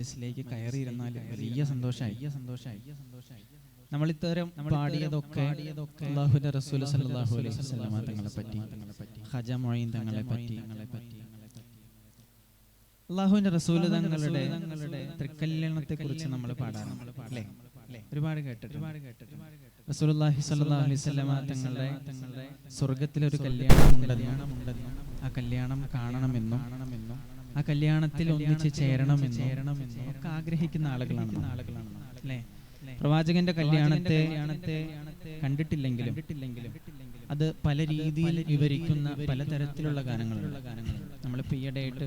ിലേക്ക് കയറിയിരുന്നാൽ വലിയ സന്തോഷമായി. നമ്മൾ ഇത്തരം പാടിയതൊക്കെ അല്ലാഹുവിന്റെ റസൂൽ സല്ലല്ലാഹു അലൈഹി വസല്ലമ തങ്ങളെ പറ്റി, ഖജ മുഈൻ തങ്ങളെ പറ്റി, അല്ലാഹുവിന്റെ റസൂൽ തങ്ങളുടെ തൃക്കല്യാണത്തെ കുറിച്ച് നമ്മൾ പാടാറുണ്ട് അല്ലേ? ഒരുപാട് കേട്ടിട്ടുണ്ട്. റസൂലുള്ളാഹി സ്വല്ലല്ലാഹു അലൈഹി വസല്ലമ തങ്ങളുടെ സ്വർഗ്ഗത്തിലൊരു കല്യാണം ഉണ്ടെന്നും ആ കല്യാണം കാണണമെന്നും ആ കല്യാണത്തിൽ ഒന്നിച്ച് ചേരണമെന്നും ഒക്കെ ആഗ്രഹിക്കുന്ന ആളുകളാണ് അല്ലേ? പ്രവാചകന്റെ കല്യാണത്തെ കണ്ടിട്ടില്ലെങ്കിലും അത് പല രീതിയിൽ വിവരിക്കുന്ന പലതരത്തിലുള്ള ഗാനങ്ങളുണ്ട്. നമ്മളിപ്പോ ഈയിടെയായിട്ട്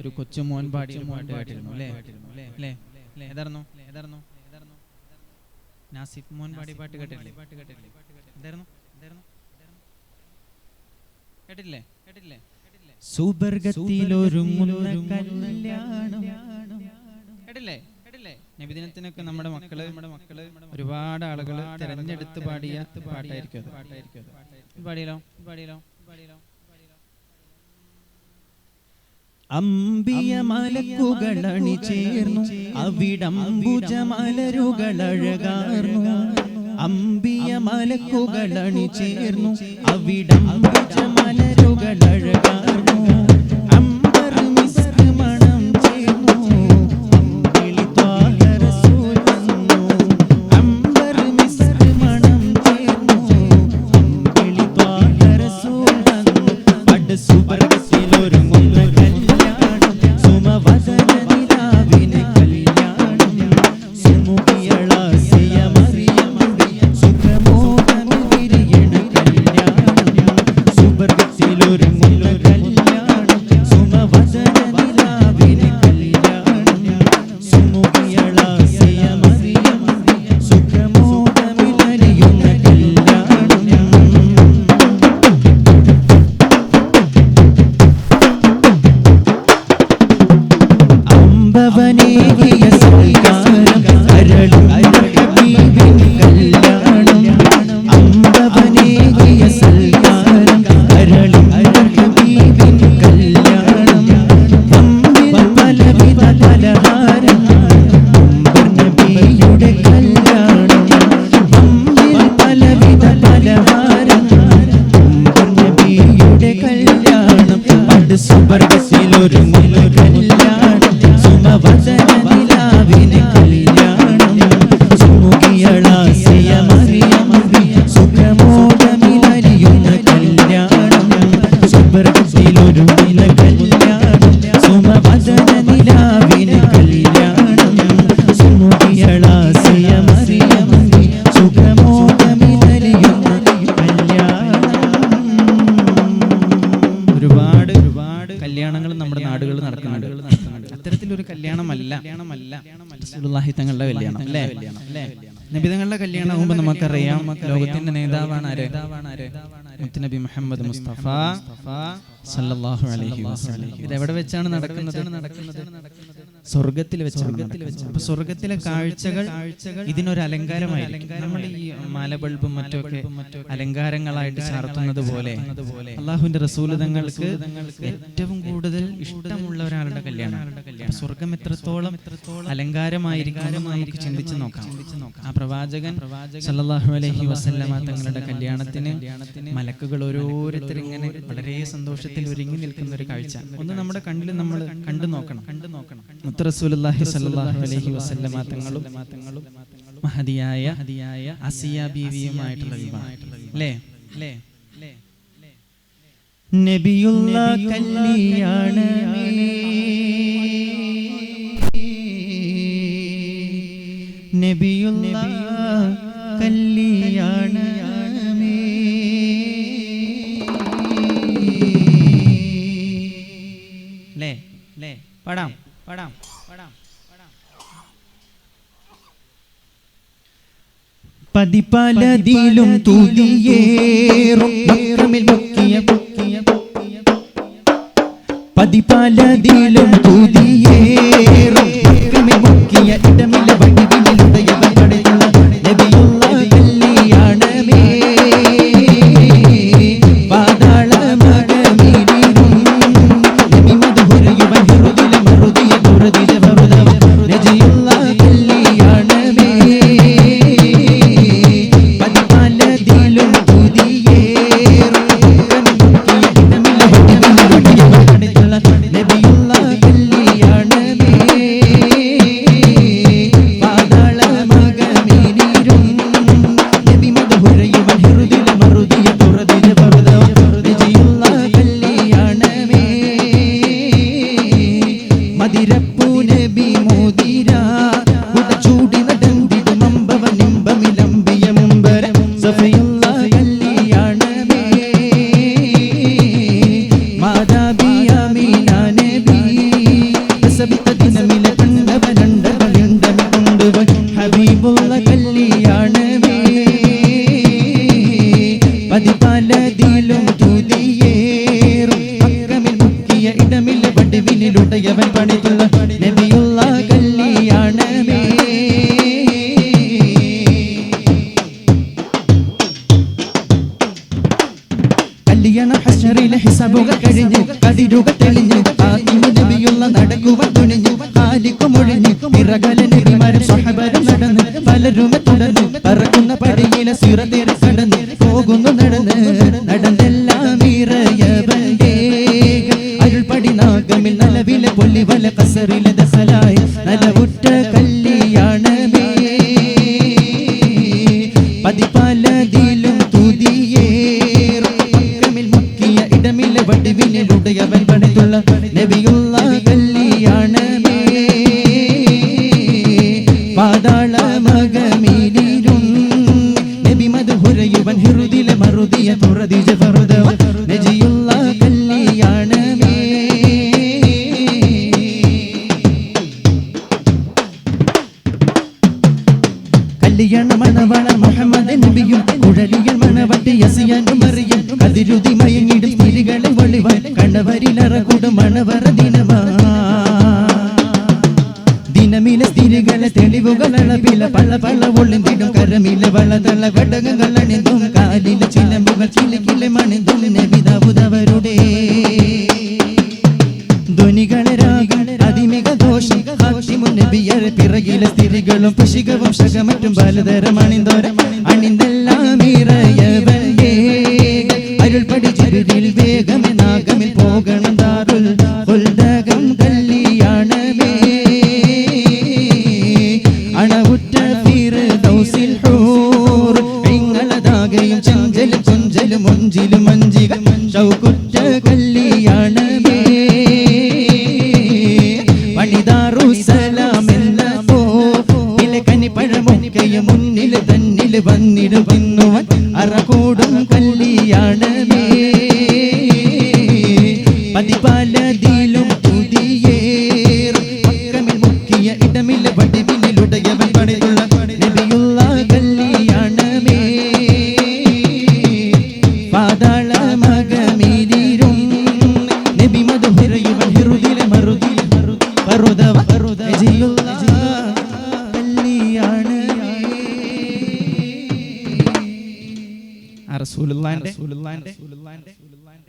ഒരു കൊച്ചുമോൻ പാടിയ പാട്ട് കേട്ടിരുന്നു അല്ലേ? ഏതായിരുന്നു? നാസിഫ് മോൻ പാടിയ പാട്ട് കേട്ടില്ലേ? എന്തായിരുന്നു? കേട്ടില്ലേ? സുബർഗത്തിലൊരുങ്ങുന്ന കല്യാണം കേട്ടില്ലേ? നബിദിനത്തിനൊക്കെ നമ്മുടെ മക്കള് ഒരുപാട് ആളുകൾ തിരഞ്ഞെടുത്ത് പാടിയ പാട്ടായിരിക്കും. പാടിയല്ലോ. അംബിയ മലക്കുകൾ അണിചേർന്നു അവിടം ഭുജമലരുകൾ അഴകാർന്നു. അംബിയ മലക്കുകൾ അണിചേർന്നു അവിടം ഭുജമലരുകൾ അഴകാർന്നു. അംബർ മിസ്ക് മണം ചേർന്നു അമ്പിളി ത്വാഹ റസൂൽ വന്നു. അംബർ മിസ്ക് മണം ചേർന്നു അമ്പിളി ത്വാഹ റസൂൽ വന്നു. പട് സുബർഗത്തിലൊരുങ്ങുന്ന കല്യാണം സുമവദന നിലാവിന് കല്യാണം. സുമുഖിയളാസിയ മറിയം സുഖമോഹമിൽ വിരിയണ കല്യാണം. സുബർഗത്തിലൊരുങ്ങുന്ന കല്യാണം സുമവദന നിലാവിന് കല്യാണം. സുമുഖിയളാസിയ മറിയം സുഖമോഹമിൽ വിരിയണ കല്യാണം. അമ്പവനേകിയ സൽക്കാരം കരളും ഹബീബിൻ കല്യാണം. അമ്പവനേകിയ സൽക്കാരം കരളും ഹബീബിൻ കല്യാണം. പമ്പിൽ പലവിധ പലഹാരം ഉംബർ നബിയുടെ കല്യാണം. പമ്പിൽ പലവിധ പലഹാരം ഉംബർ നബിയുടെ കല്യാണം. പണ്ട് സുബർഗത്തിലൊരുങ്ങുന്ന കല്യാണം സുമവദന നിലാവിന് കല്യാണം. സുമുഖിയളാസിയ മറിയം സുഖമോഹമിലരിയുന്ന കല്യാണം. സുബർഗത്തിലൊരുങ്ങുന്ന കല്യാണം സുമവദന നിലാവിന് കല്യാണം. സുമുഖിയളാസിയ മറിയം സുഖമോഹമിലരിയുന്ന കല്യാണം. ഒരുപാട് കല്യാണങ്ങൾ നമ്മുടെ നാടുകളിൽ നടക്കുന്നുണ്ട്. അത്തരത്തിലൊരു കല്യാണമല്ല റസൂലുള്ളാഹി തങ്ങളുടെ കല്യാണം അല്ലേ? നബി തങ്ങളുടെ കല്യാണമാകുമ്പോൾ നമുക്കറിയാം ലോകത്തിന്റെ നേതാവാണ് ആര്? മുത്തുനബി മുഹമ്മദ് മുസ്തഫ സല്ലല്ലാഹു അലൈഹി വസല്ലം. ഇത് എവിടെ വെച്ചാണ് നടക്കുന്നത്? സ്വർഗത്തിൽ വെച്ചാണ്. അപ്പൊ സ്വർഗത്തിലെ കാഴ്ചകൾ ഇതിനൊരു അലങ്കാരമായിരിക്കും. നമ്മൾ ഈ മാലബൾബും മറ്റൊക്കെ അലങ്കാരങ്ങളായിട്ട് ചാർത്തുന്നത് പോലെ അള്ളാഹുവിന്റെ റസൂല് തങ്ങൾക്ക് ഏറ്റവും കൂടുതൽ ഇഷ്ടമുള്ള ഒരാളുടെ കല്യാണം. സ്വർഗം എത്രത്തോളം അലങ്കാരമായിരിക്കും നമുക്ക് ചിന്തിച്ചു നോക്കാം. ആ പ്രവാചകൻ സല്ലല്ലാഹു അലൈഹി വസല്ലമ തങ്ങളുടെ കല്യാണത്തിന് മലക്കുകൾ ഓരോരുത്തർ ഇങ്ങനെ വളരെ സന്തോഷത്തിൽ ഒരുങ്ങി നിൽക്കുന്ന ഒരു കാഴ്ച ഒന്ന് നമ്മുടെ കണ്ണിൽ നമ്മൾ കണ്ടു നോക്കണം. മുത്ത് റസൂലുള്ളാഹി സ്വല്ലല്ലാഹു അലൈഹി വസല്ലമ തങ്ങളും മഹദിയായ ആസിയ ബീവിയുമായിട്ടുള്ള വിവാഹം അല്ലേ? നബിയുള്ള കല്യാണമേ നബിയുള്ള കല്യാണമേ ലേ പാടാം. പതിപലതിലും തുതിയേറും മക്രമിൽ മുക്കിയ പതിപലതിലും തുതിയേറും മക്രമിൽ മുക്കിയ ഇടമില്ല വടിവിലുടയവൻ പടയുള്ള നബിയുള്ള കല്യാണമേ. പാതാള മകമിലും നബി മധുരയുവൻ ഹൃദില മറുതിയ സകല നബിമാരും സ്വഹബരും നടന്ന് പലരും തുടർന്ന് പറക്കുന്ന പടിയിലെ സിറത്തേറി കടന്ന് പോകുന്നു നടന്നെല്ലാം ഇറയവന്റെ അരുൾപടി നാഗമിൽ നലവിലെ പൊല്ലിവല കസറിലെ ദഖലായി നലവുറ്റ കല്യാണമേ പതിപാലതിലും തുതിയേറും മക്കമിൽ മുക്കിയ ഇടമിലെ വടിവിനിലുടയവൻ പണിതുള്ള നബിയുള്ള കല്യാണമേ പാതാള മകമിലും നബി മദ്ഹുറയുവൻ ഹൃദിലെ മറുദിയ തുറദിജ ഫറുദവ നജിയുള്ള കല്യാണമേ കല്യാണ മണവള മുഹമ്മദ് നബിയും കുഴലിയൽ മണവട്ടി യസിയാനും മറിയും കതിരുതി മയങ്ങിടും സ്ത്രീകളെ ഒളിവാൻ കണവരിലറകൂടും മണവറ ദിനമിലെ സ്ത്രീകളെ തെളിവുകൾ അളവില പള്ള ഒളിന്തിടും കരമിലെ വളതള ഘടകങ്ങൾ അണിന്തും കാലിലെ ചിലമ്പുകൾ ചിലകിലെ മണിന്തും നബിതാവുതവരുടെ ധ്വനികളെ രാഗം അതിമിക ദോഷം നബിയരെ പിറകിലെ സ്ത്രീകളും പുഷികവും ശകമറ്റും പലതരം അണിന്തെല്ലാം ഇറയവന്റെ അരുൾപടി ജിബ്രീൽ വേഗമേ നാഗമിൽ പോകണം ദാറുൽ ഖുൽദകം കല്യാണമേ അണവുറ്റ ഫിർദൗസിൽ ഹൂർ ഇങ്ങളതാകയും ചഞ്ചലും കൊഞ്ചലും ഒഞ്ചിലും അഞ്ചിക ഷൗകുറ്റ കല്യാണമേ വനിദാറുസലാം എന്ന പോലെ കനിപ്പഴമൊക്കെയും മുന്നിൽ തന്നിൽ വന്നിടും പിന്നുവൻ അറകൂടും കല്യാണമേ പതിപാലതിലും തുതിയേറും മക്കമിൽ മുക്കിയ ഇടമിലെ വടിവിനിലുടയവൻ പണിതുള്ള നബിയുള്ള കല്യാണമേ പാതാള മകമിലും നബി മദ്ഹുറയുവൻ ഹൃദിലെ മറുദിൽ ഫറുദവ നജിയുള്ള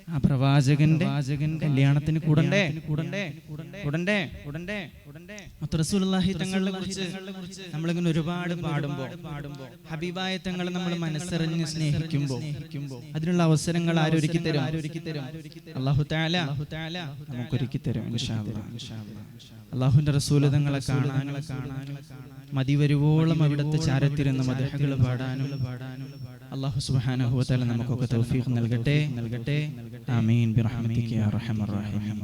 ആ പ്രവാചകന്റെ കല്യാണത്തിന് കൂടണ്ടേ റസൂലുള്ളാഹി തങ്ങളെ കുറിച്ച് നമ്മളിങ്ങനെ ഒരുപാട് പാടുമ്പോ ഹബീബായ തങ്ങളെ നമ്മൾ മനസ്സറിഞ്ഞ് സ്നേഹിക്കുമ്പോ അതിനുള്ള അവസരങ്ങൾ ആരൊരുക്കി തരും അല്ലാഹു തആല നമുക്കൊരുക്കി തരും ഇൻഷാ അല്ലാഹ്. അല്ലാഹുവിന്റെ റസൂൽ തങ്ങളെ കാണാനും മതിവരുവോളം അവിടുത്തെ ചാരത്തിരുന്ന് മദ്ഹുകൾ പാടാനും അല്ലാഹു സുബ്ഹാനഹു വ തആല നമുക്കൊക്കെ തൗഫീഖ് നൽകട്ടെ. ആമീൻ ബിറഹ്മതിക യാ അർഹമർ റഹീം.